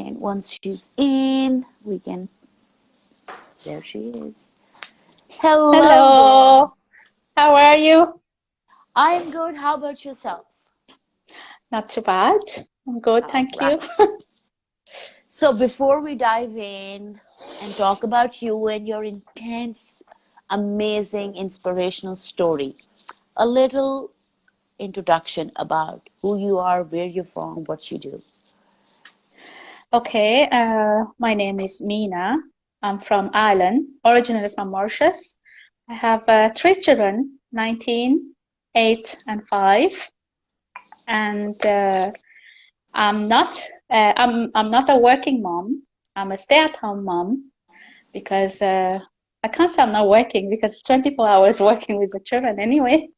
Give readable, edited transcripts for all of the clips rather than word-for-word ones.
And once she's in, we can, there she is. Hello there. Hello, how are you? I'm good. How about yourself? Not too bad. I'm good, All thank right. you. So before we dive in and talk about you and your intense, amazing, inspirational story, a little introduction about who you are, where you're from, what you do. Okay, my name is Mina. I'm from Ireland, originally from Mauritius. I have three children, 19, 8, and 5. And I'm not a working mom. I'm a stay-at-home mom because I can't say I'm not working because it's 24 hours working with the children anyway.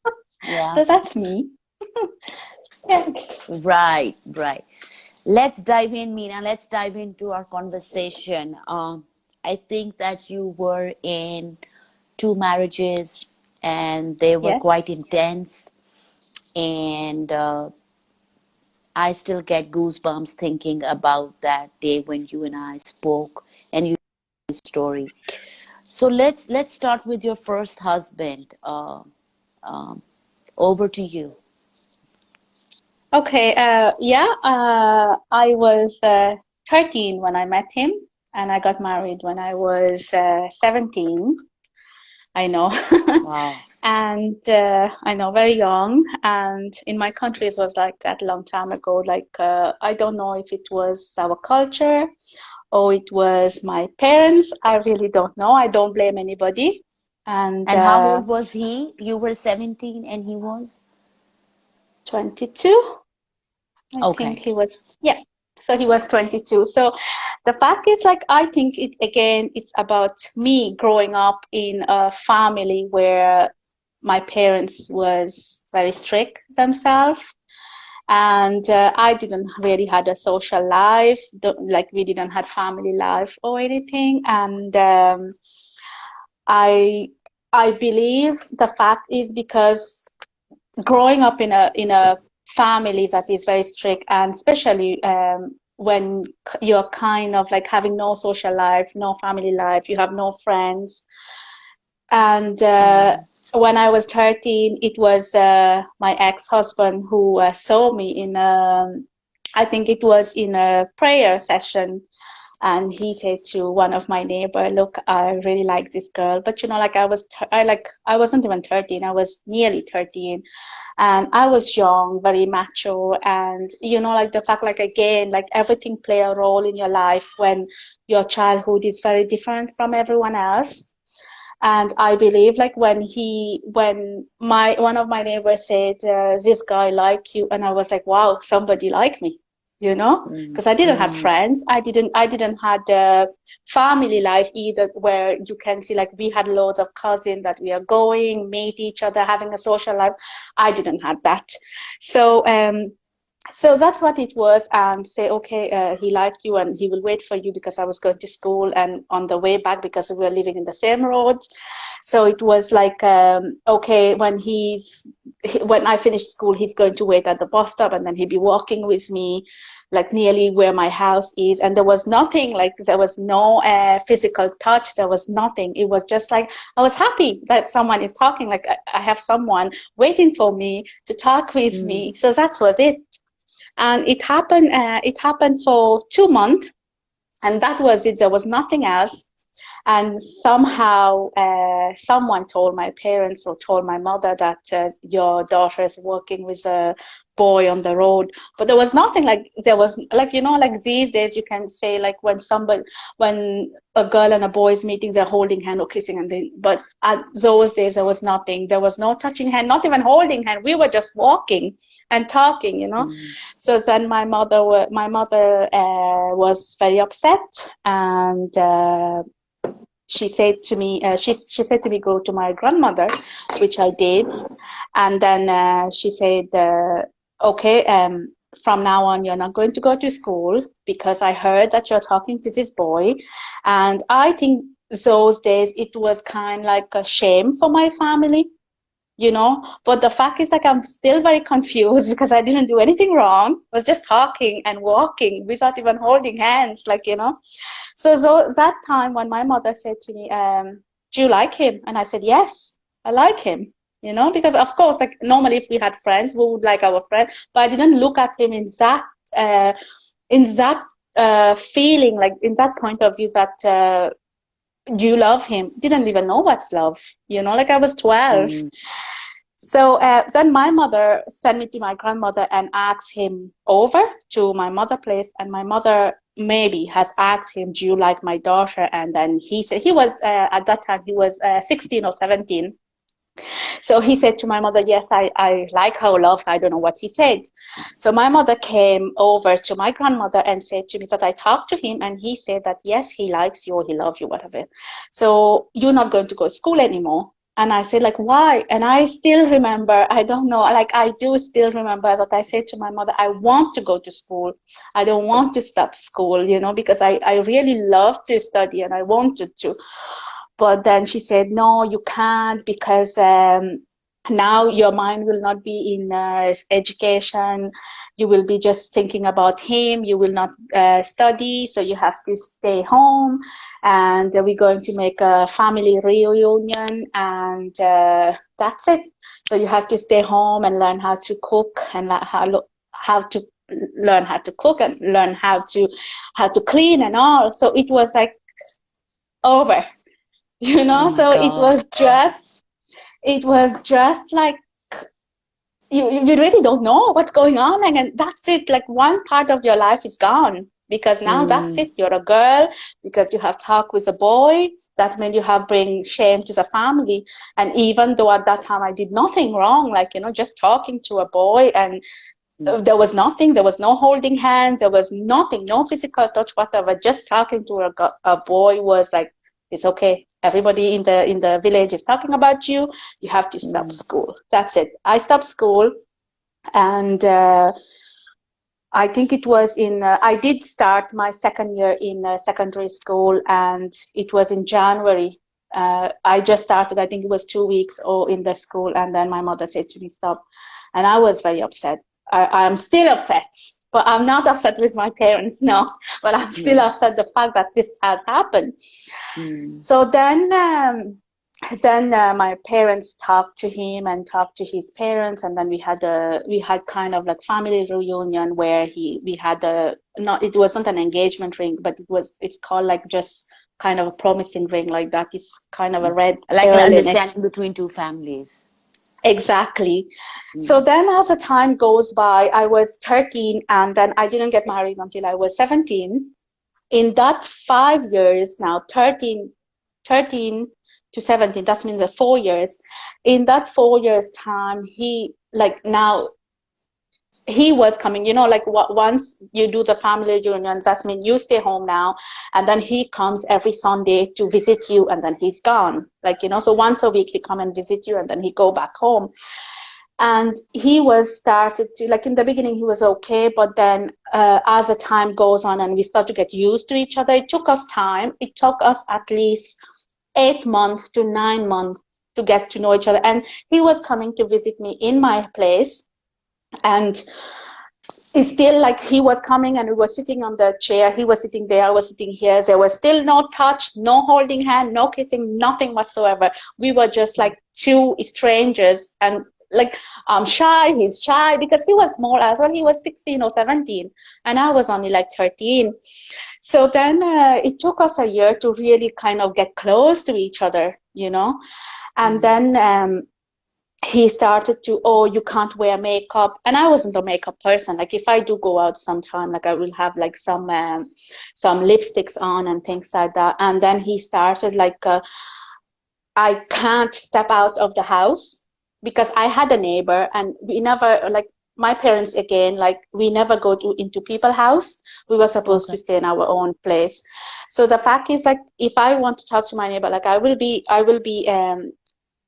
Yeah. So that's me. Yeah. Right, right. Let's dive in, Meena. Let's dive into our conversation. I think that you were in two marriages and they were quite Yes. intense. And I still get goosebumps thinking about that day when you and I spoke and you told your story. So let's start with your first husband. Um, Over to you. Okay, I was 13 when I met him, and I got married when I was 17. I know. Wow. And I know, very young. And in my country, it was like that a long time ago. Like, I don't know if it was our culture or it was my parents. I really don't know. I don't blame anybody. And And how old was he? You were 17 and he was? 22. I think Okay. he was, yeah. So he was 22. So the fact is, like, I think it again, it's about me growing up in a family where my parents was very strict themselves, and I didn't really had a social life, like we didn't have family life or anything, and I I believe the fact is because growing up in a family that is very strict, and especially when you're kind of like having no social life, no family life, you have no friends. And Mm. when I was 13, it was my ex-husband who saw me in I think it was in a prayer session, and he said to one of my neighbor, look, I really like this girl. But you know, like I wasn't even 13, I was nearly 13, and I was young, very mature. And you know, like the fact, like again, like everything play a role in your life when your childhood is very different from everyone else. And I believe, like when my one of my neighbors said, this guy like you, and I was like, wow, somebody like me, you know, Mm. because I didn't have Mm. friends. I didn't had a family life either, where you can see, like, we had loads of cousins that we are going, meet each other, having a social life. I didn't have that. So so that's what it was. And say, okay, he liked you and he will wait for you, because I was going to school and on the way back, because we were living in the same roads. So it was like, okay, when I finish school, he's going to wait at the bus stop, and then he'd be walking with me, like nearly where my house is. And there was nothing, like there was no physical touch. There was nothing. It was just like, I was happy that someone is talking, like I have someone waiting for me to talk with Mm. me. So that was it. And it happened. It happened for 2 months, and that was it. There was nothing else. And somehow, someone told my parents or told my mother that your daughter is working with a boy on the road. But there was nothing, like there was, like, you know, like these days you can say, like when a girl and a boy is meeting, they're holding hand or kissing, and then, but at those days there was nothing. There was no touching hand, not even holding hand. We were just walking and talking, you know. Mm. So then my mother was very upset, and she said to me, she said to me, go to my grandmother, which I did. And then she said, okay, from now on, you're not going to go to school, because I heard that you're talking to this boy. And I think those days it was kind of like a shame for my family, But the fact is, like, I'm still very confused because I didn't do anything wrong. I was just talking and walking without even holding hands, So that time when my mother said to me, do you like him? And I said, yes, I like him, because of course, like normally if we had friends, we would like our friend, but I didn't look at him uh, in that feeling, like in that point of view that you love him. Didn't even know what's love, like I was 12. Mm. So then my mother sent me to my grandmother and asked him over to my mother place, and my mother maybe has asked him, do you like my daughter? And then he said, he was at that time he was 16 or 17. So he said to my mother, yes, I like her, love her. I don't know what he said. So my mother came over to my grandmother and said to me that I talked to him, and he said that yes, he likes you or he loves you, whatever. So you're not going to go to school anymore. And I said, like, why? And I still remember, I don't know, like I do still remember that I said to my mother, I want to go to school. I don't want to stop school, because I really love to study and I wanted to. But then she said, no, you can't, because now your mind will not be in education. You will be just thinking about him. You will not study. So you have to stay home. And we're going to make a family reunion. And that's it. So you have to stay home and learn how to cook and how to learn how to cook and learn how to clean and all. So it was like over. Oh my So God. it was just like you really don't know what's going on, and that's it. Like one part of your life is gone because now that's Mm. it. You're a girl because you have talked with a boy. That means you have bring shame to the family. And even though at that time I did nothing wrong, like just talking to a boy, and Mm. there was nothing. There was no holding hands. There was nothing, no physical touch, whatever. Just talking to a boy was like, it's okay. Everybody in the village is talking about you. You have to stop Mm. school. That's it. I stopped school, and I think it was in. I did start my second year in secondary school, and it was in January. I just started. I think it was 2 weeks or in the school, and then my mother said to me, "Stop," and I was very upset. I'm still upset, but I'm not upset with my parents, no. But I'm still Yeah. upset the fact that this has happened. Mm. So then my parents talked to him and talked to his parents, and then we had kind of like family reunion where we had a not it wasn't an engagement ring, but it's called like just kind of a promising ring like that. It's kind of a Mm. red Like an pearl in it. understanding between two families. Exactly. So Mm. then as the time goes by, I was 13, and then I didn't get married until I was 17. In that 5 years now, 13 to 17, that means 4 years. In that 4 years time, he like now he was coming, like once you do the family reunions, that means you stay home now, and then he comes every Sunday to visit you, and then he's gone. Like, so once a week he come and visit you, and then he go back home. And he was started to, like, in the beginning he was okay, but then as the time goes on and we start to get used to each other, it took us time. It took us at least 8 months to 9 months to get to know each other. And he was coming to visit me in my place, and it's still like he was coming and we were sitting on the chair. He was sitting there, I was sitting here. There was still no touch, no holding hand, no kissing, nothing whatsoever. We were just like two strangers. And like, I'm shy, he's shy because he was small as well. He was 16 or 17 and I was only like 13. So then it took us a year to really kind of get close to each other, And Mm. then he started to, oh, you can't wear makeup. And I wasn't a makeup person. Like if I do go out sometime, like I will have like some lipsticks on and things like that. And then he started like, I can't step out of the house because I had a neighbor, and we never, like, my parents again, like we never go into people's house. We were supposed Okay. to stay in our own place. So the fact is, like, if I want to talk to my neighbor, like I will be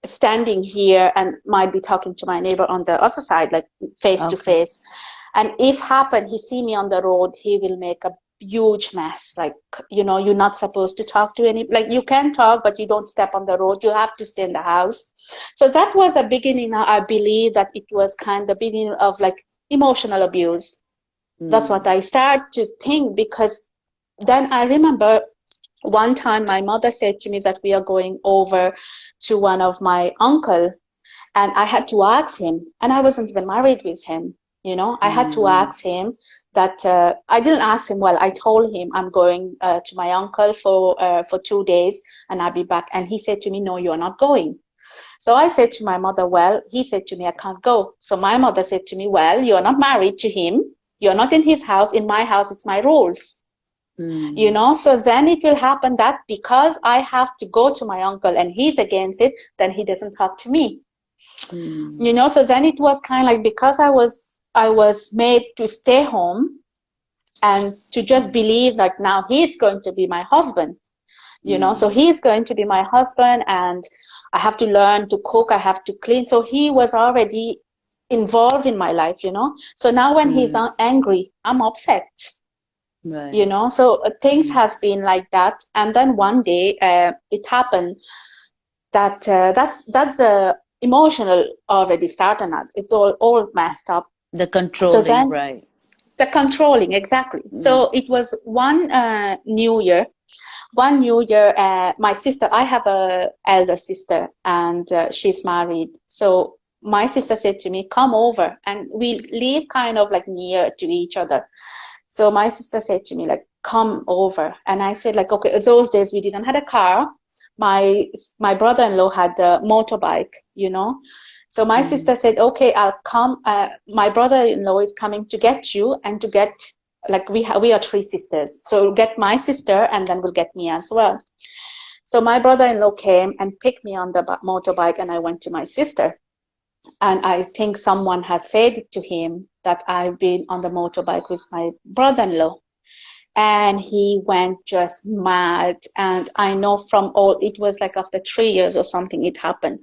standing here and might be talking to my neighbor on the other side, like face to Okay. face. And if happen he see me on the road, he will make a huge mess. Like, you're not supposed to talk to any, like, you can talk, but you don't step on the road. You have to stay in the house. So that was a beginning. I believe that it was kind of the beginning of like emotional abuse. That's what Mm. I started to think, because then I remember one time my mother said to me that we are going over to one of my uncle, and I had to ask him, and I wasn't even married with him. I had to Mm. ask him that I didn't ask him. Well, I told him I'm going to my uncle for 2 days, and I'll be back. And he said to me, "No, you're not going." So I said to my mother, "Well," he said to me, "I can't go." So my mother said to me, "Well, you're not married to him. You're not in his house. In my house, it's my rules." Mm. So then it will happen that because I have to go to my uncle and he's against it, then he doesn't talk to me. Mm. So then it was kind of like, because I was made to stay home and to just believe that now he's going to be my husband. So Mm. he's going to be my husband, and I have to learn to cook, I have to clean. So he was already involved in my life. So now when he's Mm. angry, I'm upset. Right. So things Mm. has been like that. And then one day it happened that that's emotional already starting us. It's all messed up. The So controlling, then right. the controlling, exactly. Yeah. So it was one new year, my sister, I have a elder sister, and she's married. So my sister said to me, "Come over," and we live kind of like near to each other. So my sister said to me, like, "Come over." And I said, like, okay, those days we didn't had a car. My brother-in-law had a motorbike. So my Mm. sister said, "Okay, I'll come. My brother-in-law is coming to get you and to get, like, we are three sisters. So get my sister and then we'll get me as well." So my brother-in-law came and picked me on the motorbike, and I went to my sister. And I think someone has said to him that I've been on the motorbike with my brother-in-law. And he went just mad. And I know from all, it was like after 3 years or something, it happened.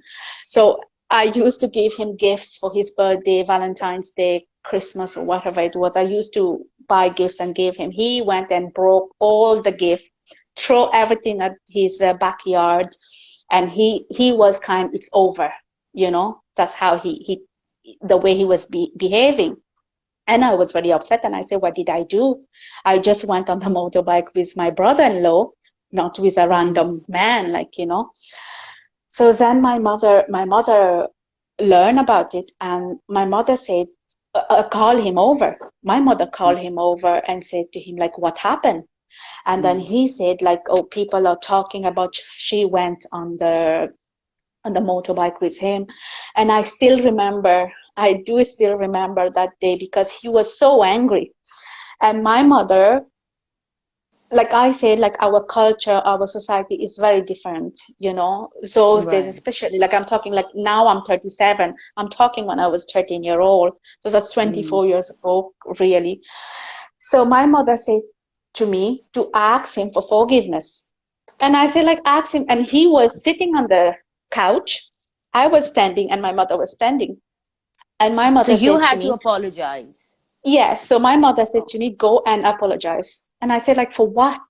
So I used to give him gifts for his birthday, Valentine's Day, Christmas, or whatever it was. I used to buy gifts and give him. He went and broke all the gifts, throw everything at his backyard. And he was it's over. That's how the way he was behaving. And I was very upset, and I said, "What did I do? I just went on the motorbike with my brother-in-law, not with a Mm. random man, like." So then my mother learned about it, and my mother said, "Call him over." My mother called him over and said to him, like, "What happened?" And then Mm. he said, like, "Oh, people are talking about she went on the motorbike with him." And I do still remember that day, because he was so angry. And my mother, like I said, like, our culture, our society is very different. Those days, Right. especially, like, I'm talking, like, now I'm 37. I'm talking when I was 13-year-old. So that's Mm. 24 years ago, really. So my mother said to me to ask him for forgiveness. And I said, like, ask him. And he was sitting on the couch. I was standing, and my mother was standing. And my So mother you said to had to me, apologize. yes. So my mother said to me, "Go and apologize." And I said, like, "For what?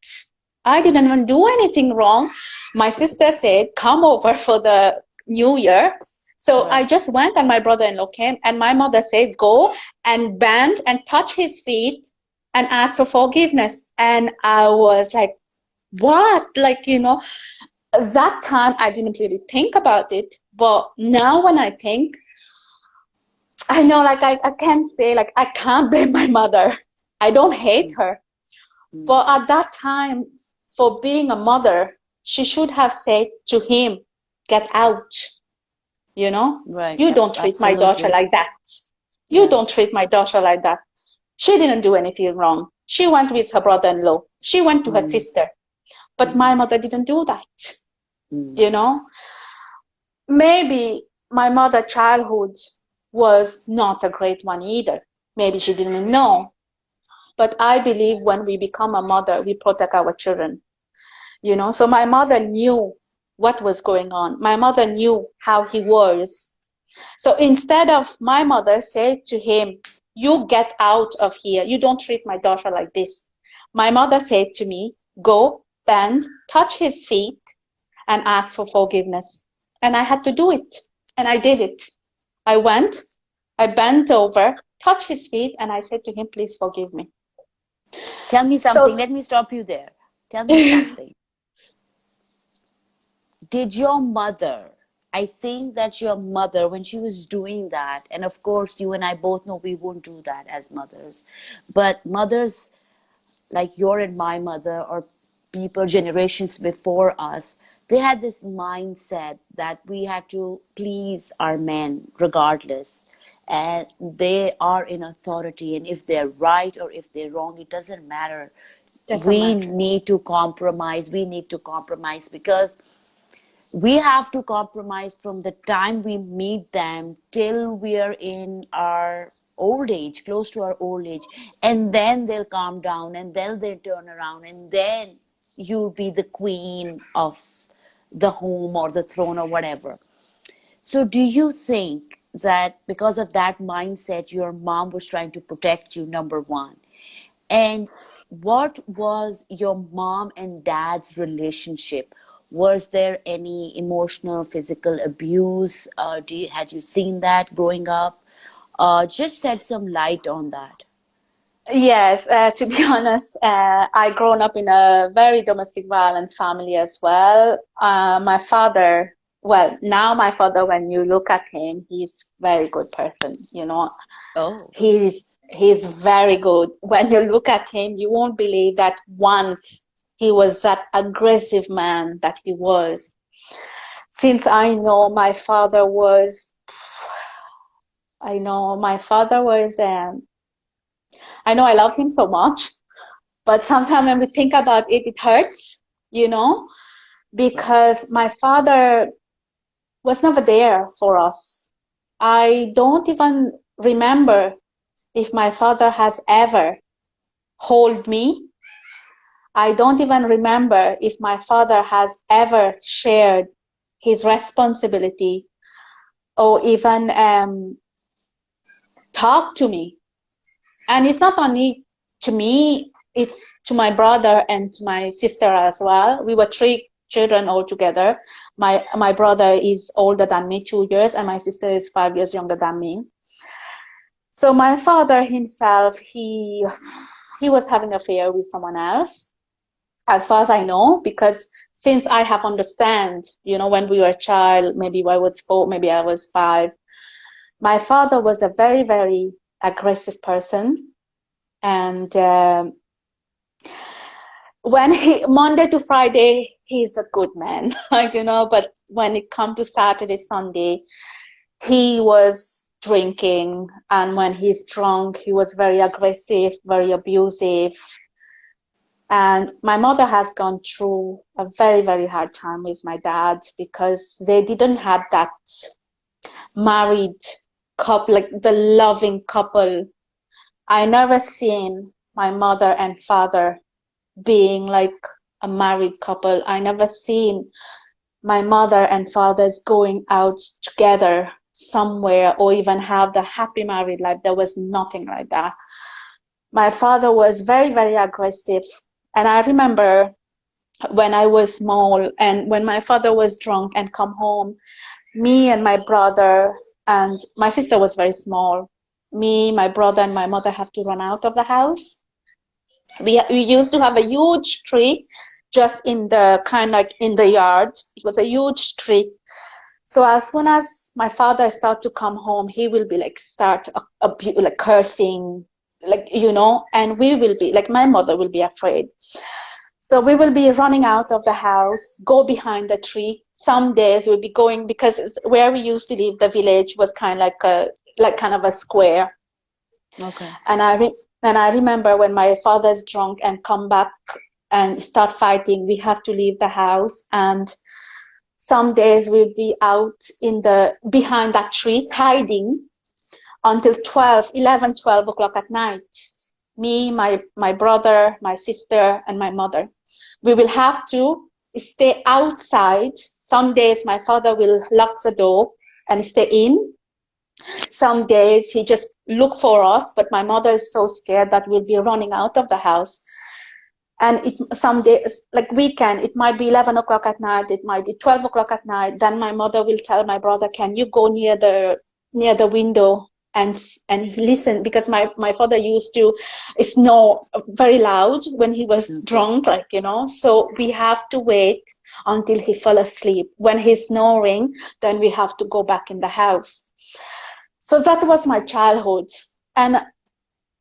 I didn't even do anything wrong." My sister said, "Come over for the new year." So I Right. just went, and my brother-in-law came, and my mother said, "Go and bend and touch his feet and ask for forgiveness." And I was like, what? Like, that time I didn't really think about it. But now when I think, I know, like, I can't say, like, I can't blame my mother. I don't hate Mm. her. Mm. But at that time, for being a mother, she should have said to him, "Get out, you know? Right. You don't treat my daughter Absolutely. like that. You don't Yes. treat my daughter like that. She didn't do anything wrong. She went with her brother-in-law. She went to her Mm. sister. But my Mm. mother didn't do that, Mm. you know? Maybe my mother childhood was not a great one either. Maybe she didn't know. But I believe when we become a mother, we protect our children. So my mother knew what was going on. My mother knew how he was. So instead of my mother said to him, "You get out of here. You don't treat my daughter like this." My mother said to me, go, bend, touch his feet, and ask for forgiveness. And I had to do it. And I did it. I went, I bent over, touched his feet, and I said to him, please forgive me. Tell me something. So, Let me stop you there. Tell me something. Did your mother, I think that your mother, when she was doing that, and of course, you and I both know we won't do that as mothers, but mothers like your and my mother, or people generations before us, they had this mindset that we had to please our men regardless, and they are in authority, and if they're right or if they're wrong, it doesn't matter. doesn't We matter. need to compromise. We need to compromise because we have to compromise from the time we meet them till we are in our old age, close to our old age, and then they'll calm down, and then they'll turn around, and then you'll be the queen of the home or the throne or whatever. So do you think that because of that mindset your mom was trying to protect you, number one? And what was your mom and dad's relationship? Was there any emotional, physical abuse? Had you seen that growing up? Just shed some light on that. Yes, to be honest, I grown up in a very domestic violence family as well. My father, well, now my father, when you look at him, he's very good person, you know. Oh, He's very good. When you look at him, you won't believe that once he was that aggressive man that he was. Since I know my father was, I know I love him so much, but sometimes when we think about it, it hurts, you know, right. because my father was never there for us. I don't even remember if my father has ever hold me. I don't even remember if my father has ever shared his responsibility or even talked to me. And it's not only to me, it's to my brother and to my sister as well. We were three children altogether. My brother is older than me 2 years, and my sister is 5 years younger than me. So my father himself, he was having an affair with someone else, as far as I know, because since I have understand, you know, when we were a child, maybe I was 4, maybe I was 5, my father was a very, very aggressive person. And when he Monday to Friday, he's a good man, like, you know, but when it come to Saturday, Sunday, he was drinking, and when he's drunk, he was very aggressive, very abusive. And my mother has gone through a very, very hard time with my dad because they didn't have that married couple, like the loving couple. I never seen my mother and father being like a married couple. I never seen my mother and fathers going out together somewhere or even have the happy married life. There was nothing like that. My father was very, very aggressive. And I remember when I was small and when my father was drunk and come home, me and my brother, and my sister was very small. Me, my brother, and my mother have to run out of the house. We used to have a huge tree just in the kind of like in the yard. It was a huge tree. So as soon as my father start to come home, he will be like start like cursing, like, you know, and we will be like my mother will be afraid. So we will be running out of the house, go behind the tree. Some days we'll be going because where we used to live, the village was kind of like kind of a square. Okay. And I remember when my father's drunk and come back and start fighting, we have to leave the house. And some days we'll be out in the behind that tree hiding until 12 o'clock at night. Me, my brother, my sister, and my mother. We will have to stay outside. Some days my father will lock the door and stay in. Some days he just look for us, but my mother is so scared that we'll be running out of the house. And some days, like weekend, it might be 11 o'clock at night, it might be 12 o'clock at night. Then my mother will tell my brother, can you go near the window and listen, because my father used to snore very loud when he was Okay. drunk, like, so we have to wait until he fell asleep. When he's snoring, then we have to go back in the house. So that was my childhood. And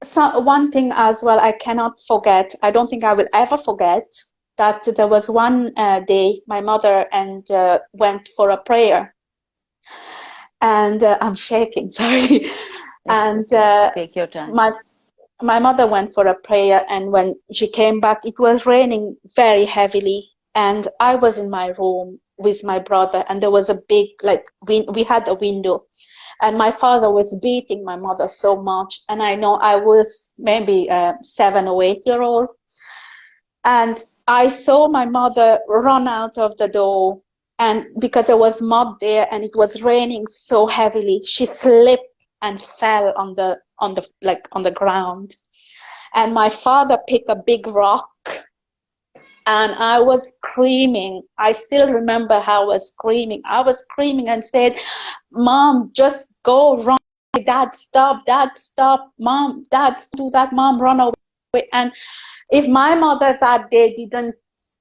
so one thing as well I cannot forget, I don't think I will ever forget, that there was one day my mother and went for a prayer. And I'm shaking, sorry. It's And okay. Take your time. my my mother went for a prayer, and when she came back, it was raining very heavily, and I was in my room with my brother, and there was a big, like, we had a window, and my father was beating my mother so much, and I know I was maybe 7 or 8 year old, and I saw my mother run out of the door, and because there was mud there and it was raining so heavily, she slipped and fell on the ground. And my father picked a big rock, and I was screaming. I still remember how I was screaming. I was screaming and said, Mom, just go run. Dad, stop. Dad, stop. Mom, Dad, do that. Mom, run away. And if my mother that day didn't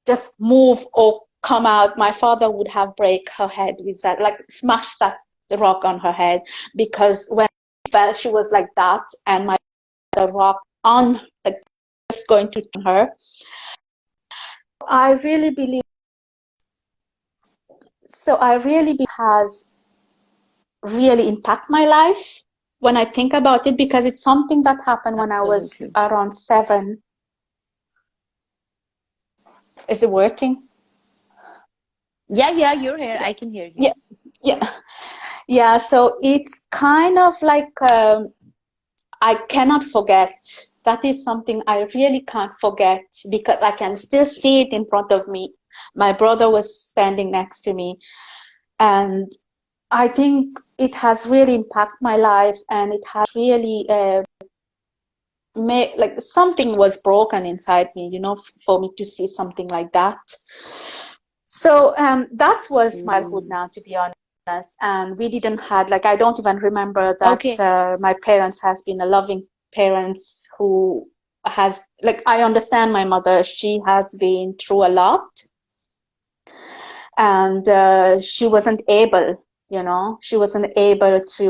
just move or come out, my father would have break her head with that, like smash that rock on her head, because when she fell, she was like that, and the rock on, like, just going to turn her. I really believe, I really believe has really impact my life when I think about it, because it's something that happened when I was Absolutely. around 7. Is it working? Yeah, yeah, you're here. Yeah. I can hear you. Yeah. Yeah. Yeah. So it's kind of like, I cannot forget. That is something I really can't forget, because I can still see it in front of me. My brother was standing next to me, and I think it has really impacted my life, and it has really made, like, something was broken inside me, for me to see something like that. So that was childhood Mm. now, to be honest. And we didn't had, like, I don't even remember that Okay. my parents has been a loving parents who has, like, I understand my mother, she has been through a lot, and she wasn't able, she wasn't able to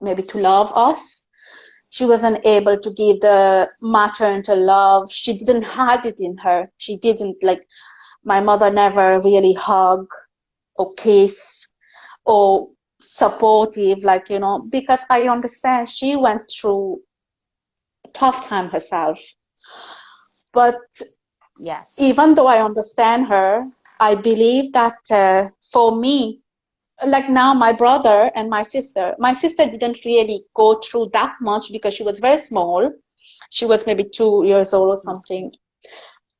maybe to love us. She wasn't able to give the maternal love. She didn't have it in her. She didn't, like, my mother never really hug or kiss or supportive, like, because I understand she went through a tough time herself. But Yes. even though I understand her, I believe that for me, like, now my brother and my sister didn't really go through that much because she was very small. She was maybe 2 years old or Okay. something.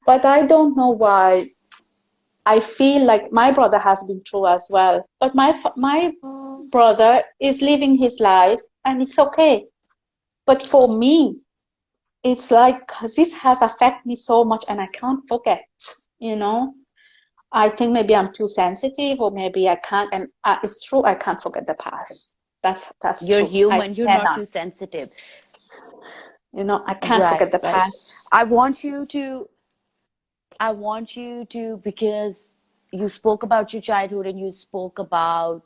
But I don't know why. I feel like my brother has been through as well. But my Oh, brother is living his life, and it's okay. But for me, it's like this has affected me so much, and I can't forget, you know. I think maybe I'm too sensitive, or maybe I can't. And it's true, I can't forget the past. That's you're true. I human. You're not cannot. too sensitive. I can't Right, forget the right. past. I want you to, I want you to, because you spoke about your childhood and you spoke about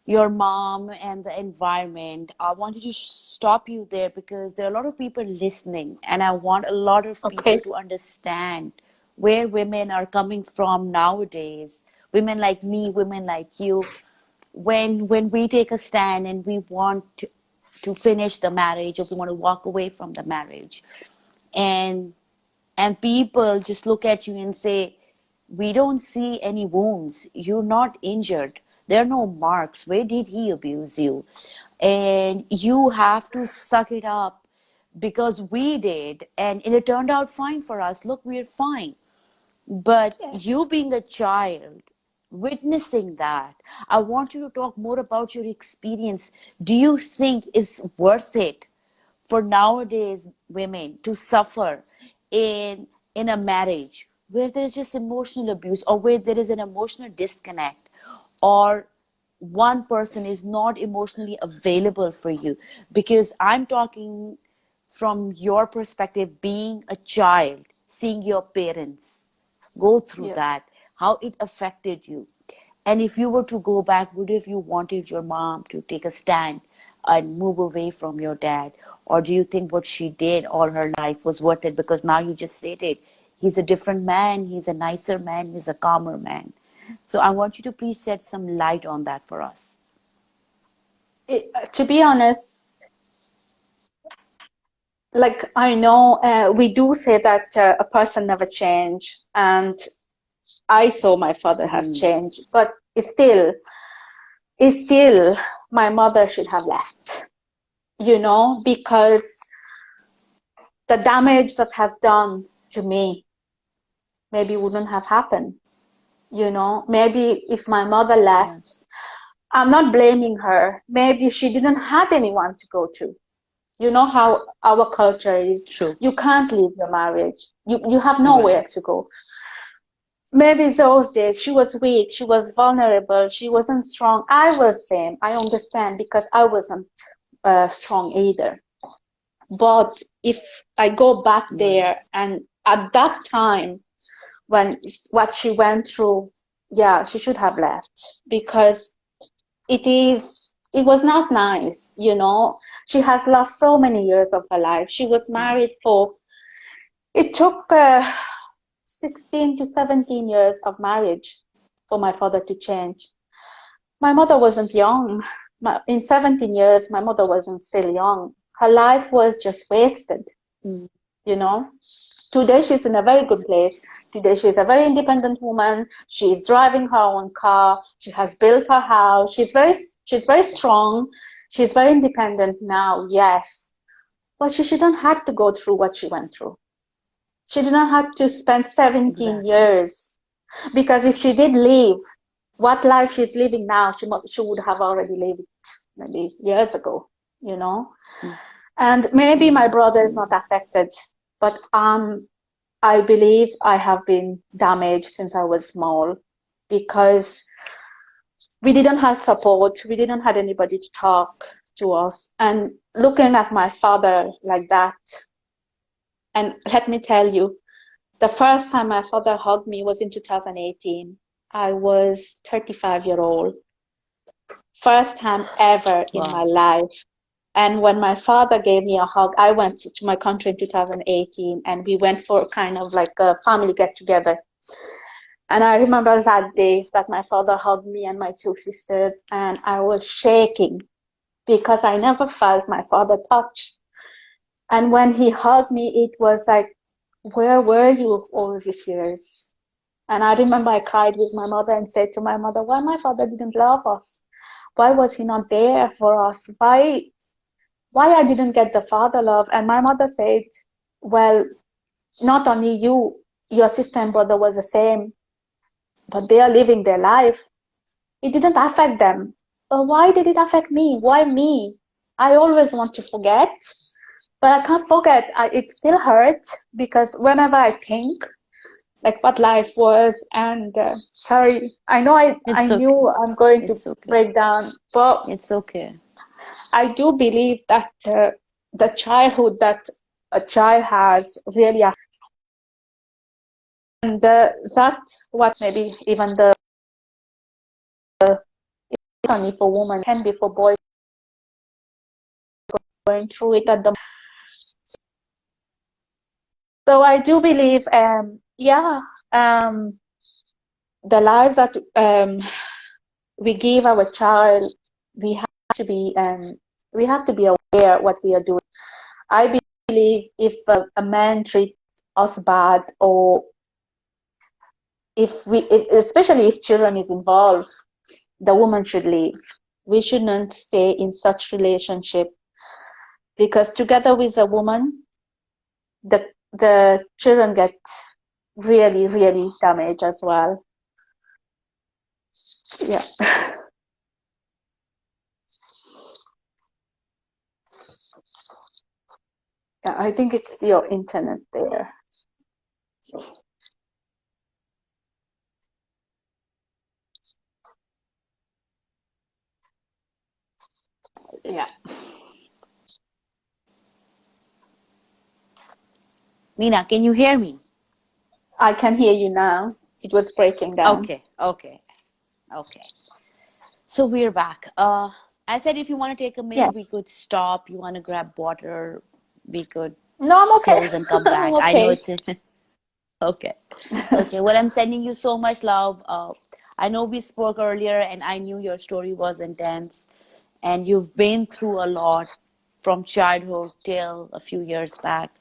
your mom and the environment. I wanted to stop you there because there are a lot of people listening, and I want a lot of people Okay. to understand where women are coming from nowadays. Women like me, women like you, when we take a stand and we want to finish the marriage, or we want to walk away from the marriage, and people just look at you and say, we don't see any wounds, you're not injured, there are no marks, where did he abuse you? And you have to suck it up because we did, and it turned out fine for us. Look, we're fine. But you Yes. being a child, witnessing that, I want you to talk more about your experience. Do you think it's worth it for nowadays women to suffer in a marriage where there is just emotional abuse, or where there is an emotional disconnect, or one person is not emotionally available for you. Because I'm talking from your perspective, being a child, seeing your parents go through Yeah. that, how it affected you. And if you were to go back, would have you wanted your mom to take a stand and move away from your dad? Or do you think what she did all her life was worth it? Because now you just stated he's a different man, he's a nicer man, he's a calmer man. So I want you to please shed some light on that for us. To be honest, like I know we do say that a person never change, and I saw my father has Hmm. changed, but it's still my mother should have left, because the damage that has done to me maybe wouldn't have happened. Maybe if my mother left, Yes. I'm not blaming her. Maybe she didn't have anyone to go to. You know how our culture is. True. You can't leave your marriage. You have nowhere Right. to go. Maybe those days she was weak, she was vulnerable, she wasn't strong. I was same. I understand because I wasn't strong either. But if I go back Right. there and at that time when what she went through, yeah, she should have left because it was not nice. She has lost so many years of her life. She was Yeah. married for, it took 16 to 17 years of marriage for my father to change. My mother wasn't young. In 17 years, my mother wasn't still young. Her life was just wasted, Mm. you know. Today she's in a very good place. Today she's a very independent woman. She's driving her own car. She has built her house. She's very strong. She's very independent now, yes. But she shouldn't have to go through what she went through. She didn't have to spend 17 Exactly. years because if she did leave, what life she's living now, she would have already lived maybe years ago, you know. Mm. And maybe my Mm. brother is not Mm. affected, but I believe I have been damaged since I was small because we didn't have support, we didn't have anybody to talk to us. And looking at my father like that, and let me tell you, the first time my father hugged me was in 2018. I was 35-year old. First time ever in my Wow. life. And when my father gave me a hug, I went to my country in 2018 and we went for kind of like a family get together. And I remember that day that my father hugged me and my two sisters, and I was shaking because I never felt my father touch. And when he hugged me, it was like, where were you all these years? And I remember I cried with my mother and said to my mother, why my father didn't love us? Why was he not there for us? Why I didn't get the father love? And my mother said, well, not only you, your sister and brother was the same, but they are living their life. It didn't affect them. But why did it affect me? Why me? I always want to forget, but I can't forget. It still hurts because whenever I think like what life was, and sorry, I know I It's okay. knew I'm going to It's okay. break down, but It's okay. I do believe that the childhood that a child has really, and that what maybe even the only for women can be for boys going through it at the. So I do believe, yeah, um, the lives that we give our child, we have to be, we have to be aware what we are doing. I believe if a man treats us bad, or especially if children is involved, the woman should leave. We shouldn't stay in such relationship because together with a woman, the children get really, really damaged as well. Yeah. Yeah, I think it's your internet there. Yeah, Mina, can you hear me? I can hear you now. It was breaking down. Okay, okay, okay. So we're back. I said if you want to take a minute, we Yes. could stop. You want to grab water, we could No, I'm okay. close and come I'm back. I know okay. it's okay. Okay. Well, I'm sending you so much love. I know we spoke earlier, and I knew your story was intense, and you've been through a lot from childhood till a few years back.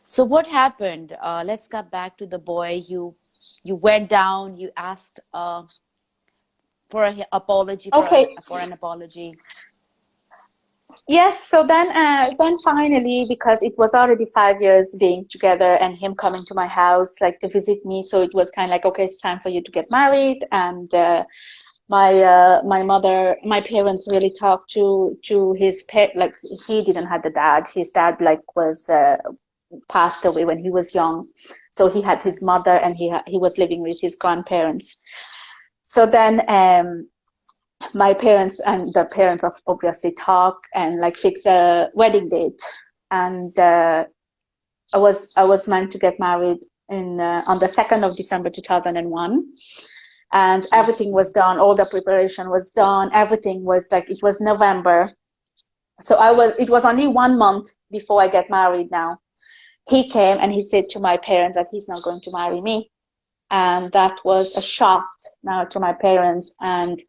So what happened? Let's get back to the boy. You went down. You asked for an apology Okay. for an apology. Yes, so then finally, because it was already 5 years being together and him coming to my house like to visit me, so it was kind of like, okay, it's time for you to get married. And my mother, my parents really talked to his like he didn't have the dad. His dad like was passed away when he was young, so he had Okay. his mother and he was living with his grandparents. So then my parents and the parents of obviously talk and like fix a wedding date. And I was meant to get married in on the 2nd of December 2001, and everything was done, all the preparation was done, everything was like, it was November, so it was only 1 month before I get married. Now he came and he said to my parents that he's not going to marry me, and that was a shock now to my parents. And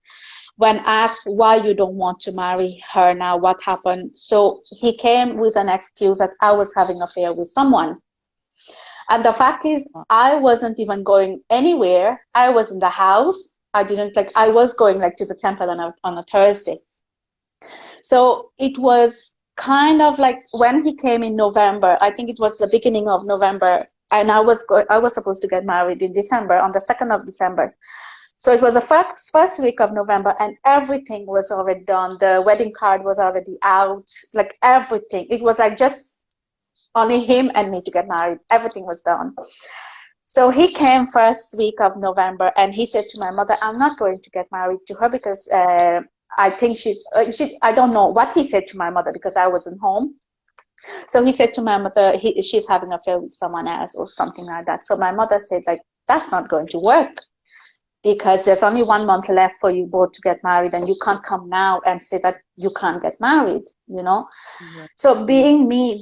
when asked why you don't want to marry her now, what happened? So he came with an excuse that I was having an affair with someone. And the fact is, I wasn't even going anywhere. I was in the house. I didn't like, I was going like to the temple on a Thursday. So it was kind of like when he came in November, I think it was the beginning of November, and I was supposed to get married in December, on the 2nd of December. So it was the first week of November, and everything was already done. The wedding card was already out, like everything. It was like just only him and me to get married. Everything was done. So he came first week of November, and he said to my mother, "I'm not going to get married to her because I think I don't know what he said to my mother because I wasn't home." So he said to my mother, she's having an affair with someone else or something like that. So my mother said, like, that's not going to work, because there's only 1 month left for you both to get married, and you can't come now and say that you can't get married, you know. Right. So Right.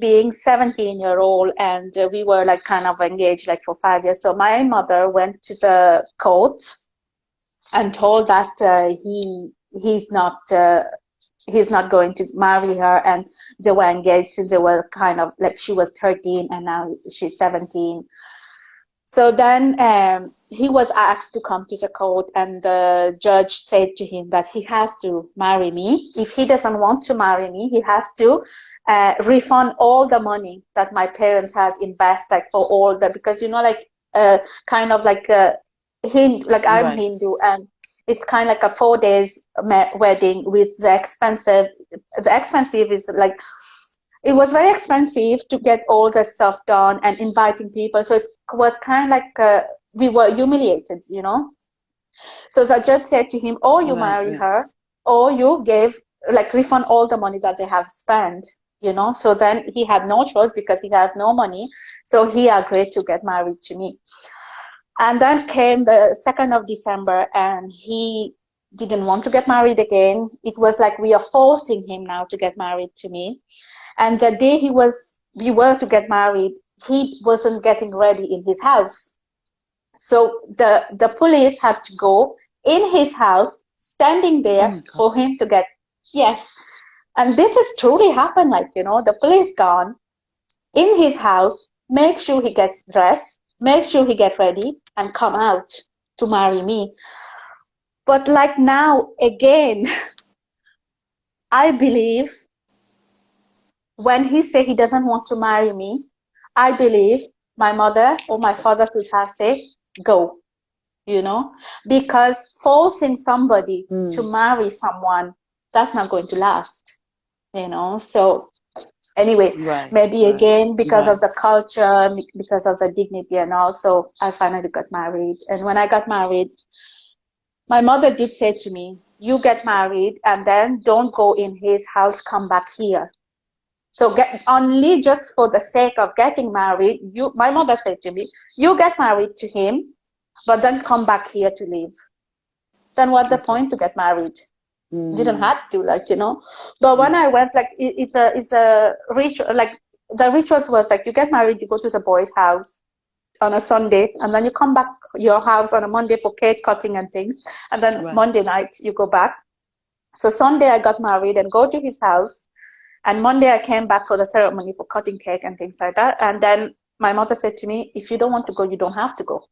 being 17-year-old, and we were like kind of engaged like for 5 years. So my mother went to the court and told that he's not going to marry her, and they were engaged since they were kind of like, she was 13 and now she's 17. So then he was asked to come to the court, and the judge said to him that he has to marry me. If he doesn't want to marry me, he has to refund all the money that my parents has invested, like for all the, because like kind of like Hindu, like I'm Right. Hindu, and it's kind of like a 4 days wedding with the expensive is like, it was very expensive to get all the stuff done and inviting people. So it was kind of like we were humiliated. So the judge said to him, or you Right. marry Right. her, or you give, like, refund all the money that they have spent. So then he had no choice because he has no money. So he agreed to get married to me. And then came the 2nd of December, and he didn't want to get married again. It was like we are forcing him now to get married to me. And the day we were to get married, he wasn't getting ready in his house. So the police had to go in his house, standing Oh there my God. for him to get, yes. And this has truly happened, like, the police gone in his house, make sure he gets dressed, make sure he get ready, and come out to marry me. But like now, again, I believe when he said he doesn't want to marry me, I believe my mother or my father should have said, go, you know, because forcing somebody to Mm. marry someone, that's not going to last. So Anyway, Right. maybe Right. again because of Right. the culture, because of the dignity and also I finally got married. And when I got married, my mother did say to me, you get married and then don't go in his house, come back here. So get only just for the sake of getting married, my mother said to me, you get married to him, but then come back here to live. Then what's the Okay. point to get married? Didn't Mm. have to, like, you know. But when Yeah. I went, like, it's a ritual. Like the rituals was like you get married, you go to the boy's house on a Sunday, and then you come back your house on a Monday for cake cutting and things, and then Right. Monday night you go back. So Sunday I got married and go to his house, and Monday I came back for the ceremony for cutting cake and things like that. And then my mother said to me, if you don't want to go, you don't have to go.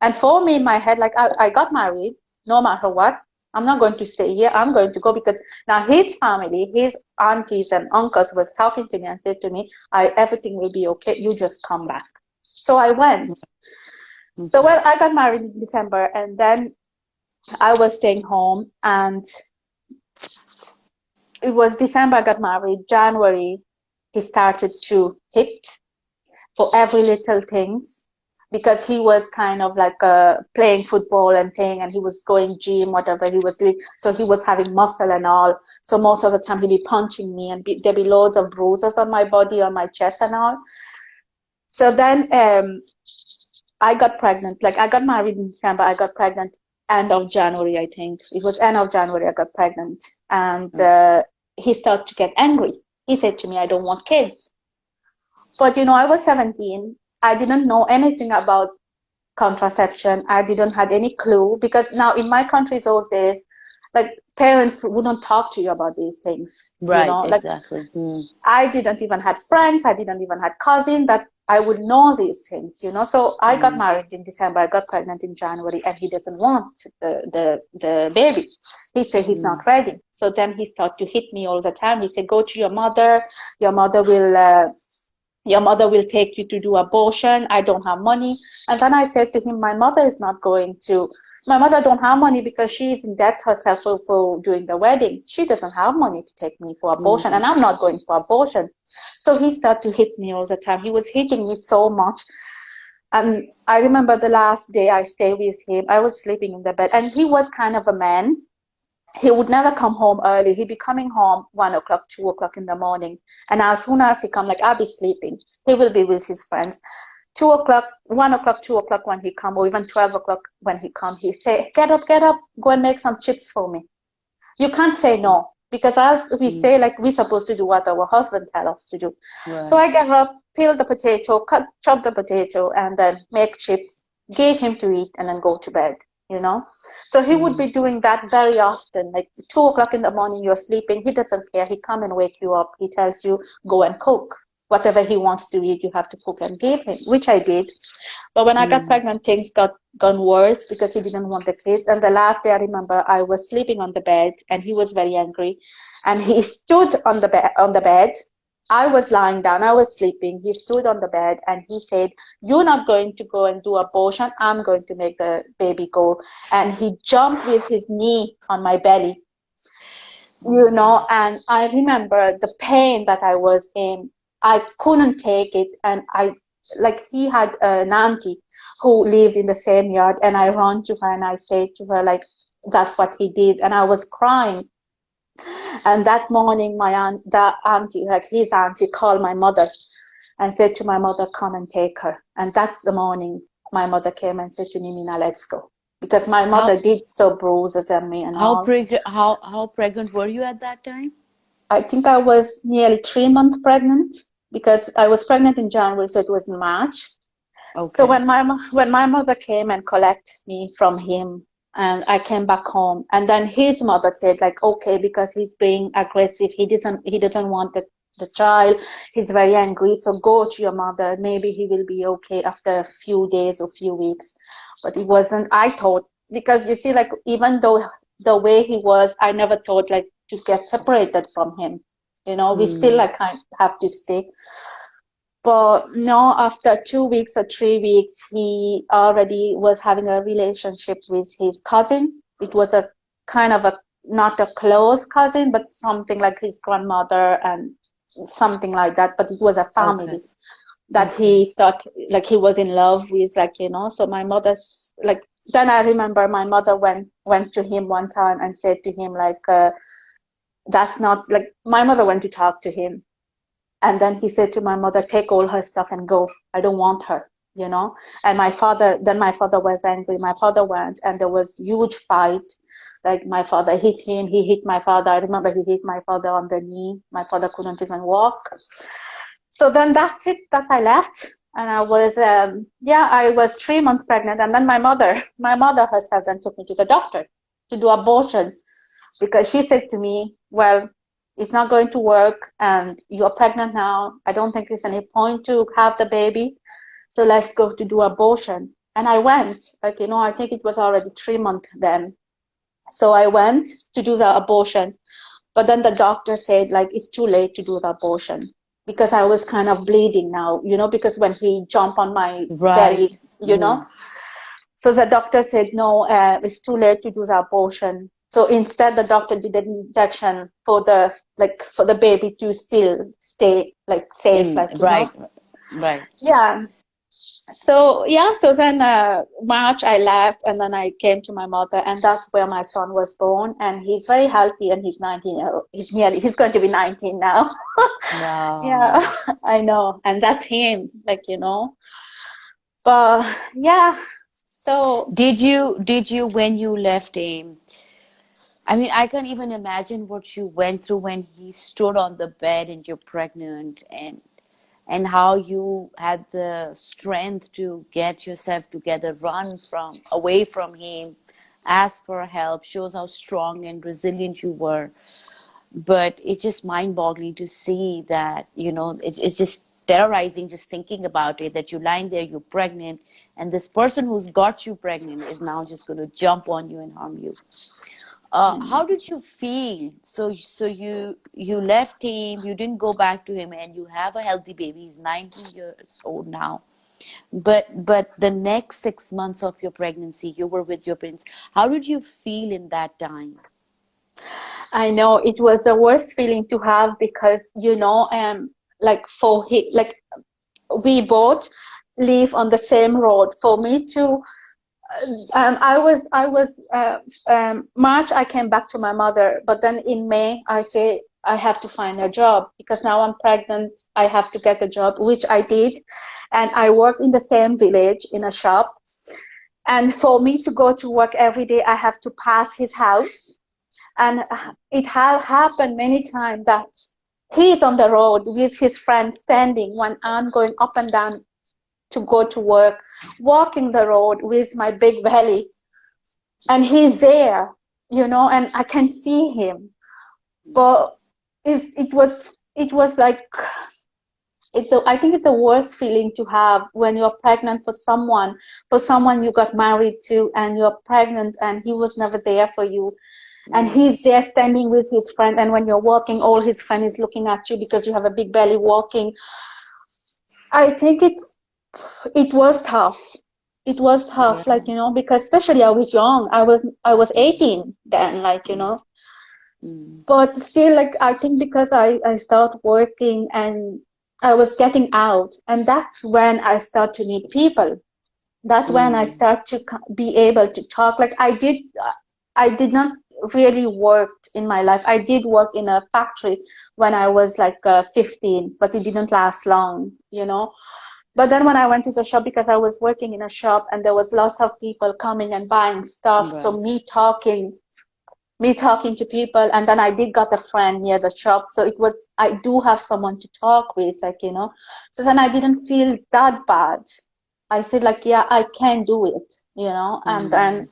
And for me in my head, like I got married, no matter what, I'm not going to stay here. I'm going to go because now his family, his aunties and uncles was talking to me and said to me, everything will be okay. You just come back. So I went. So Okay. well, I got married in December and then I was staying home and it was December I got married. January, he started to hit for every little things because he was kind of like playing football and thing and he was going gym whatever he was doing, so he was having muscle and all, so most of the time he'd be punching me and there'd be loads of bruises on my body, on my chest and all. So then I got pregnant, like I got married in December, I got pregnant end of January, I think it was end of January I got pregnant. And Okay. he started to get angry. He said to me, I don't want kids. But you know, I was 17. I didn't know anything about contraception. I didn't had any clue because now in my country those days, like parents wouldn't talk to you about these things, you Right. know, like Exactly. Mm. I didn't even had friends. I didn't even had cousin that I would know these things, you know. So I got Mm. married in December. I got pregnant in January, and he doesn't want the baby. He said he's Mm. not ready. So then he started to hit me all the time. He said, "Go to your mother. Your mother will." Your mother will take you to do abortion. I don't have money. And then I said to him, my mother is not going to, my mother don't have money because she is in debt herself for doing the wedding. She doesn't have money to take me for abortion Mm. and I'm not going for abortion. So he started to hit me all the time. He was hitting me so much. And I remember the last day I stayed with him, I was sleeping in the bed and he was kind of a man. He would never come home early. He'd be coming home 1 o'clock, 2 o'clock in the morning. And as soon as he come, like I'll be sleeping. He will be with his friends. 2 o'clock, 1 o'clock, 2 o'clock when he come, or even 12 o'clock when he come, he say, get up, go and make some chips for me. You can't say no. Because as we Mm. say, like we're supposed to do what our husband tell us to do. So Right. I get up, peel the potato, chop the potato, and then make chips, give him to eat, and then go to bed, you know. So he would Mm. be doing that very often. Like 2 o'clock in the morning, you're sleeping, he doesn't care. He come and wake you up. He tells you, go and cook. Whatever he wants to eat, you have to cook and give him, which I did. But when I got Mm. pregnant, things got gone worse because he didn't want the kids. And the last day I remember I was sleeping on the bed and he was very angry. And he stood on the bed. I was lying down, I was sleeping. He stood on the bed and he said, you're not going to go and do abortion. I'm going to make the baby go. And he jumped with his knee on my belly, Oh my God. and I remember the pain that I was in. I couldn't take it. And he had an auntie who lived in the same yard. And I ran to her and I said to her, like, that's what he did. And I was crying. And that morning, the auntie, like his auntie, called my mother and said to my mother, come and take her. And that's the morning my mother came and said to me, Mina, let's go. Because my mother How did so bruises on me and all. how pregnant were you at that time? I think I was nearly 3 months pregnant because I was pregnant in January, so it was in March. So Okay. when my mother came and collect me from him, and I came back home, and then his mother said, like, okay, because he's being aggressive, he doesn't want the child, he's very angry, so go to your mother, maybe he will be okay after a few days or few weeks. But it wasn't. I thought, because you see, like, even though the way he was, I never thought like to get separated from him. We still Mm. like kind of have to stay. But no, after 2 weeks or 3 weeks, he already was having a relationship with his cousin. It was a kind of a not a close cousin, but something like his grandmother. And something like that, but it was a Okay. family that Okay. he started, like he was in love with, like, you know. So my mother's like, then I remember my mother went to him one time and said to him like, that's not like, my mother went to talk to him, and then he said to my mother, take all her stuff and go, I don't want her, you know. And my father was angry. My father went, and there was huge fight. Like my father hit him, he hit my father. I remember he hit my father on the knee. My father couldn't even walk. So then that's it. That's I left, and I was yeah, I was 3 months pregnant, and then my mother herself then took me to the doctor to do abortion, because she said to me, well, it's not going to work, and you're pregnant now. I don't think there's any point to have the baby, so let's go to do abortion. And I went, like, you know, I think it was already 3 months then. So I went to do the abortion, but then the doctor said, like, it's too late to do the abortion, because I was kind of bleeding now, you know, because when he jumped on my Right. belly, you know. Mm. So the doctor said, no, it's too late to do the abortion. So instead, the doctor did an injection for the, like, for the baby to still stay like safe, In like, you know. right. Right. Yeah. So yeah, so then March I left, and then I came to my mother, and that's where my son was born. And he's very healthy, and he's 19. He's going to be 19 now. Yeah, Wow. I know, and that's him, like, you know. But yeah, so Did you when you left him? I mean, I can't even imagine what you went through when he stood on the bed and you're pregnant, and how you had the strength to get yourself together, run from away from him, ask for help, shows how strong and resilient you were. But it's just mind-boggling to see that, it's just terrorizing just thinking about it, that you're lying there, you're pregnant, and this person who's got you pregnant is now just going to jump on you and harm you. I know. How did you feel? So you left him, you didn't go back to him, and you have a healthy baby. He's 19 years old now. But the next 6 months of your pregnancy, you were with your parents. How did you feel in that time? I know it was the worst feeling to have, because, you know, like for he, like we both live on the same road. For me to, March I came back to my mother, but then in May I say I have to find a job, because now I'm pregnant. I have to get a job, which I did, and I work in the same village in a shop. And for me to go to work every day, I have to pass his house. And it has happened many times that he's on the road with his friend standing when I'm going up and down to go to work, walking the road with my big belly, and he's there, you know, and I can see him. But it was like, I think it's the worst feeling to have when you're pregnant for someone you got married to, and you're pregnant and he was never there for you. And Mm, he's there standing with his friend, and when you're walking, all his friend is looking at you because you have a big belly walking. I think it was tough. It was tough, yeah. like, you know, because especially I was young. I was Mm, 18 then, like, you mm, know. mm, But still, like, I think because I started working and I was getting out, and that's when I start to meet people. That's when I mm, start to be able to talk. Like, I did not really work in my life. I did work in a factory when I was like 15, but it didn't last long, you know. But then when I went to the shop, because I was working in a shop and there was lots of people coming and buying stuff, so right. me talking to people, and then I did got a friend near the shop, so it was, I do have someone to talk with, like, you know. So then I didn't feel that bad. I said, like, yeah, I can do it, you know. And then Mm,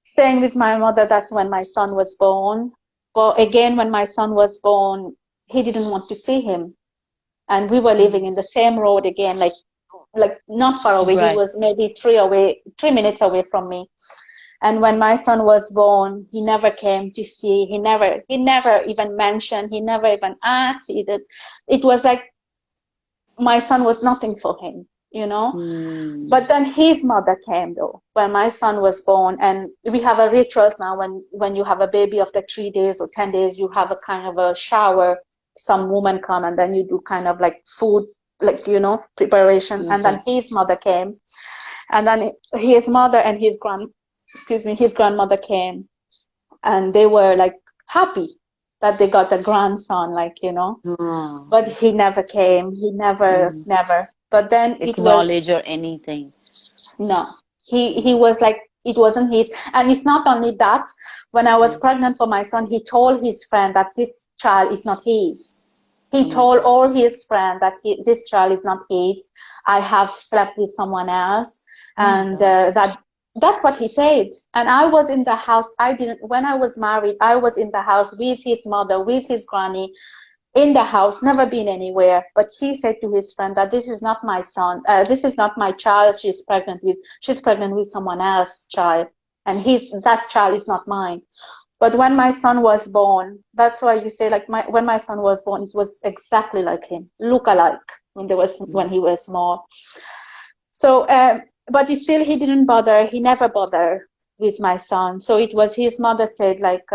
staying with my mother, that's when my son was born. But again, when my son was born, he didn't want to see him, and we were living mm, in the same road again, like not far away. He right. was maybe 3 minutes away from me. And when my son was born, he never came to see. He never even mentioned. He never even asked. It was like my son was nothing for him, you know. Mm, But then his mother came though when my son was born, and we have a ritual now. When you have a baby after 3 days or 10 days, you have a kind of a shower some woman come, and then you do kind of like food, like, preparation. And Okay. then his mother came, and then his mother and his grandmother came, and they were like happy that they got a grandson, Oh, but he never came. He never, mm. never. But then it was, Acknowledge or anything. no, he Mm. was like, it wasn't his. And it's not only that. When I was Mm. pregnant for my son, he told his friend that this child is not his. He Oh my told God. all his friends that this child is not his. I have slept with someone else, Oh my and God. that's what he said. And I was in the house. I didn't. When I was married, I was in the house with his mother, with his granny, in the house, never been anywhere. But he said to his friend that this is not my son. This is not my child. She's pregnant with someone else's child, and that child is not mine. But when my son was born, that's why you say, like, when my son was born, it was exactly like him, look alike when Mm. he was small. So, but he didn't bother. He never bothered with my son. So it was his mother said, like,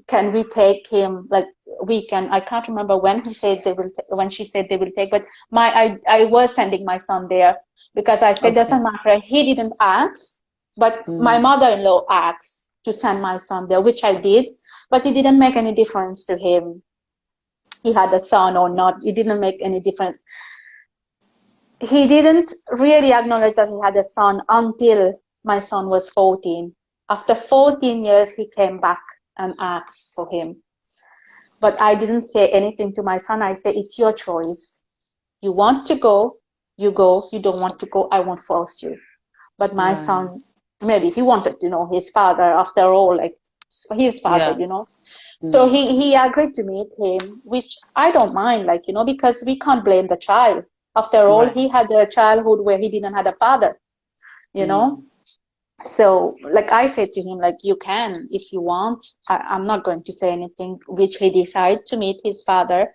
can we take him? Like, we can. I can't remember when he said they will. When she said they will take, but I was sending my son there because I said Okay. doesn't matter. He didn't ask, but my Mm. mother-in-law asked to send my son there, which I did. But it didn't make any difference to him. He had a son or not. It didn't make any difference. He didn't really acknowledge that he had a son until my son was 14. After 14 years, he came back and asked for him. But I didn't say anything to my son. I said, it's your choice. You want to go, you go. You don't want to go, I won't force you. But my Right. son, maybe he wanted to know his father after all, like his father, Yeah. you know. So Mm. he agreed to meet him, which I don't mind, like, because we can't blame the child. After all, Right. he had a childhood where he didn't have a father, you know. Mm. So, like I said to him, like, you can if you want. I'm not going to say anything, which he decided to meet his father.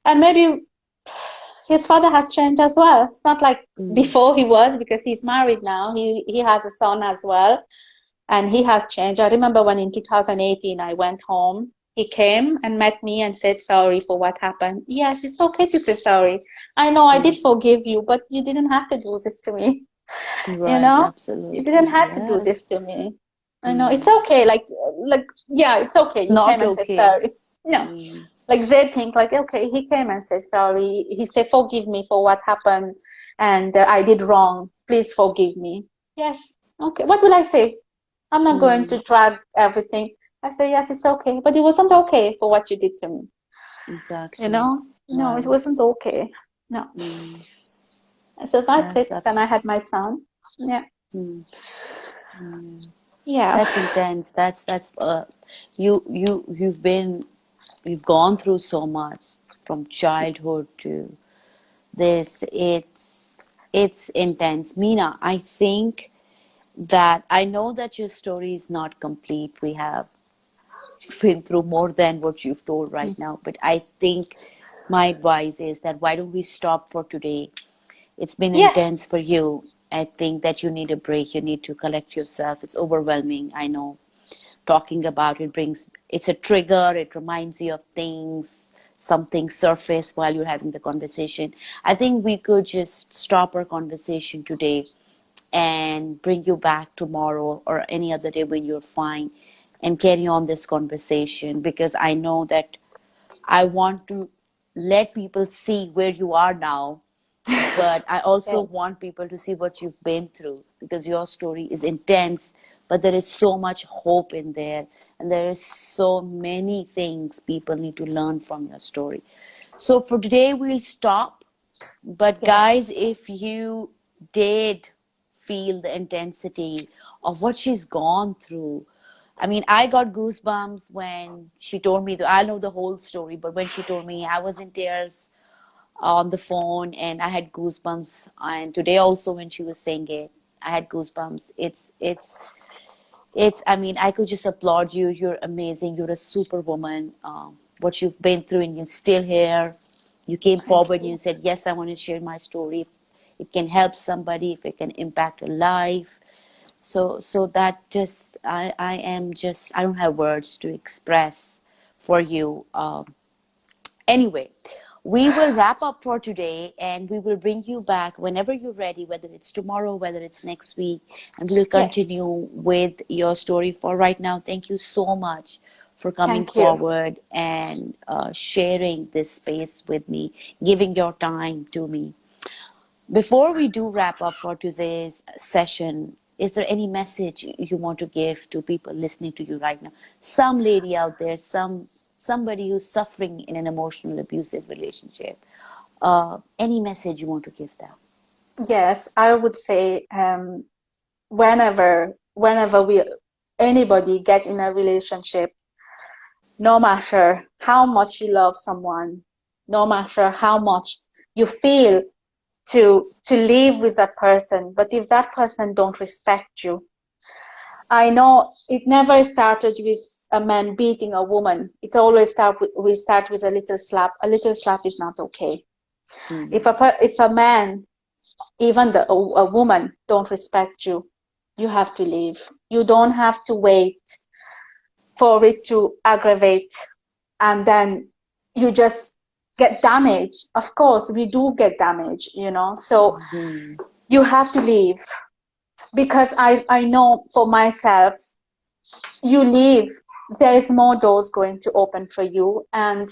And maybe his father has changed as well. It's not like Mm. before he was, because he's married now. He has a son as well, and he has changed. I remember when in 2018 I went home. He came and met me and said sorry for what happened. Yes, it's okay to say sorry. I know I did Mm. forgive you, but you didn't have to do this to me. You Right. know, you didn't Absolutely. have to do Yes. this to me. I know it's Mm. okay. Like, yeah, it's okay. You Not came and said okay. sorry. No, Mm. like they think like, okay, he came and said sorry. He said, forgive me for what happened, and I did wrong. Please forgive me. Yes. Okay. What will I say? I'm not going to Mm. drag everything. I say, yes, it's okay, but it wasn't okay for what you did to me. You Exactly. know? No, it Right. wasn't okay. No. Mm. So that's Yes. it. Then I Absolutely. had my son. Yeah. Mm. Mm. Yeah. That's intense. That's you've gone through so much from childhood to this. It's intense. Meena, I think that I know that your story is not complete. We have been through more than what you've told right now, but I think my advice is that why don't we stop for today? It's been Yes. intense for you. I think that you need a break. You need to collect yourself. It's overwhelming. I know talking about it brings, it's a trigger. It reminds you of things, something surface while you're having the conversation. I think we could just stop our conversation today and bring you back tomorrow or any other day when you're fine and carry on this conversation, because I know that I want to let people see where you are now, but I also Yes. want people to see what you've been through, because your story is intense, but there is so much hope in there, and there is so many things people need to learn from your story. So for today, we'll stop. But guys, Yes. if you did feel the intensity of what she's gone through, I mean, I got goosebumps when she told me. I know the whole story, but when she told me, I was in tears on the phone, and I had goosebumps. And today also, when she was saying it, I had goosebumps. It's. I mean, I could just applaud you. You're amazing. You're a superwoman. What you've been through, and you're still here. You came Thank forward and you you. said, "Yes, I want to share my story. If it can help somebody, if it can impact a life." So that just, I am just, I don't have words to express for you. Anyway, we will wrap up for today and we will bring you back whenever you're ready, whether it's tomorrow, whether it's next week, and we'll Yes. continue with your story. For right now, thank you so much for coming Thank you. forward and sharing this space with me, giving your time to me. Before we do wrap up for today's session, is there any message you want to give to people listening to you right now? Some lady out there, somebody who's suffering in an emotional abusive relationship. Any message you want to give them? Yes, I would say whenever we anybody get in a relationship, no matter how much you love someone, no matter how much you feel to live with that person, but if that person don't respect you, I know it never started with a man beating a woman. It always we start with a little slap. A little slap is not okay. If Hmm. if a man, even a woman, don't respect you, you have to leave. You don't have to wait for it to aggravate, and then you just get damaged. Of course, we do get damaged, so Hmm. you have to leave, because I know for myself, you leave, there is more doors going to open for you, and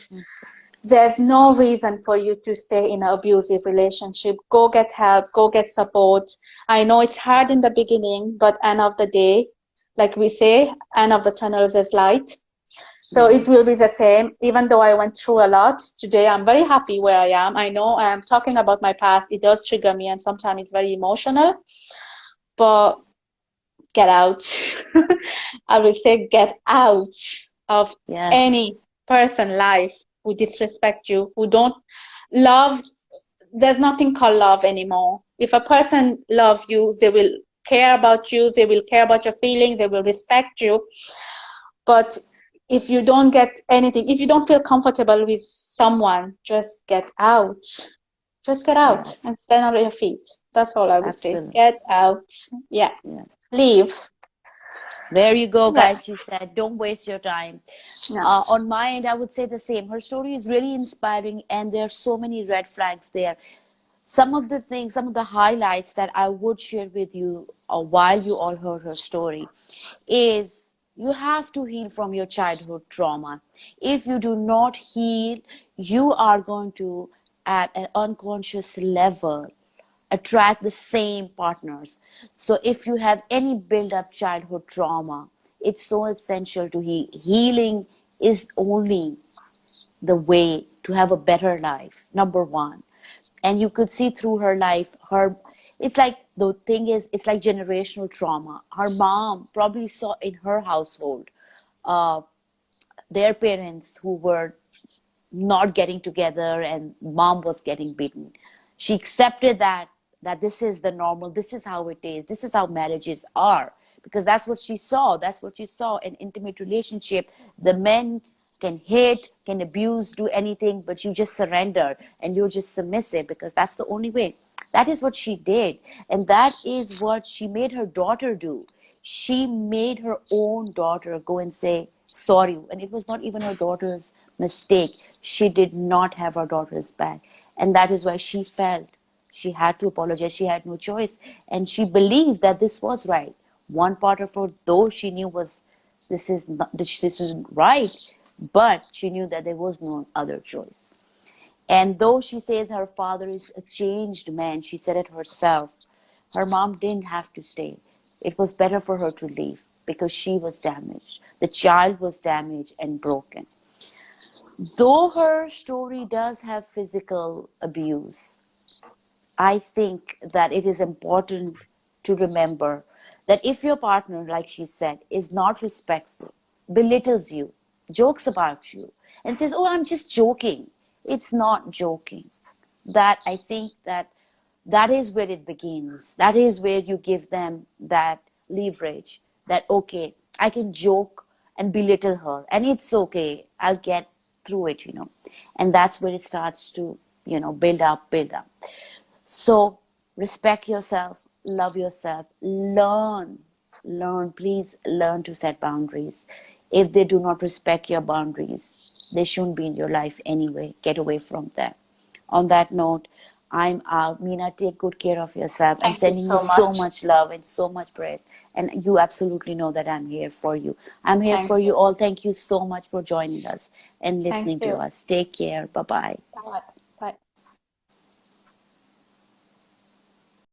there's no reason for you to stay in an abusive relationship. Go get help, go get support. I know it's hard in the beginning, but end of the day, like we say, end of the tunnel there's light. So Yeah. it will be the same. Even though I went through a lot, today I'm very happy where I am. I know I am talking about my past. It does trigger me, and sometimes it's very emotional, but get out. I will say get out of Yes. any person life who disrespect you, who don't love. There's nothing called love anymore. If a person love you, they will care about you, they will care about your feelings, they will respect you. But if you don't get anything, if you don't feel comfortable with someone, just get out. Just get out Yes. and stand on your feet. That's all I would say. Absolutely. Get out. Yeah. Yes. Leave. There you go, Yeah. guys. She said, don't waste your time. Yeah. On my end, I would say the same. Her story is really inspiring, and there are so many red flags there. Some of the things, some of the highlights that I would share with you while you all heard her story is you have to heal from your childhood trauma. If you do not heal, you are going to, at an unconscious level, attract the same partners. So if you have any build up childhood trauma, it's so essential to heal. Healing is only the way to have a better life, number one. And you could see through her life, her, it's like, the thing is, it's like generational trauma. Her mom probably saw in her household uh, their parents who were not getting together and mom was getting beaten. She accepted that this is the normal, this is how it is, this is how marriages are, because that's what she saw. That's what she saw in intimate relationship. The men can hate, can abuse, do anything, but you just surrender and you're just submissive because that's the only way. That is what she did, and that is what she made her daughter do. She made her own daughter go and say sorry, and it was not even her daughter's mistake. She did not have her daughter's back, and that is why she felt she had to apologize. She had no choice, and she believed that this was right. One part of her, though she knew, was this isn't right, but she knew that there was no other choice. And though she says her father is a changed man, she said it herself, her mom didn't have to stay. It was better for her to leave because she was damaged. The child was damaged and broken. Though her story does have physical abuse, I think that it is important to remember that if your partner, like she said, is not respectful, belittles you, jokes about you, and says, "Oh, I'm just joking," it's not joking. That, I think that is where it begins. That is where you give them that leverage that, okay, I can joke and belittle her, and it's okay. I'll get through it. And that's where it starts to, build up, build up. So respect yourself, love yourself, learn, please learn to set boundaries. If they do not respect your boundaries, They shouldn't be in your life anyway. Get away from them. On that note, I'm out. Mina, take good care of yourself. I'm Thank you sending you so so much. much love and so much praise. And you absolutely know that I'm here for you. I'm here Thank for you you. all. Thank you so much for joining us and Thank listening to you. us. Take care. Bye bye. Bye.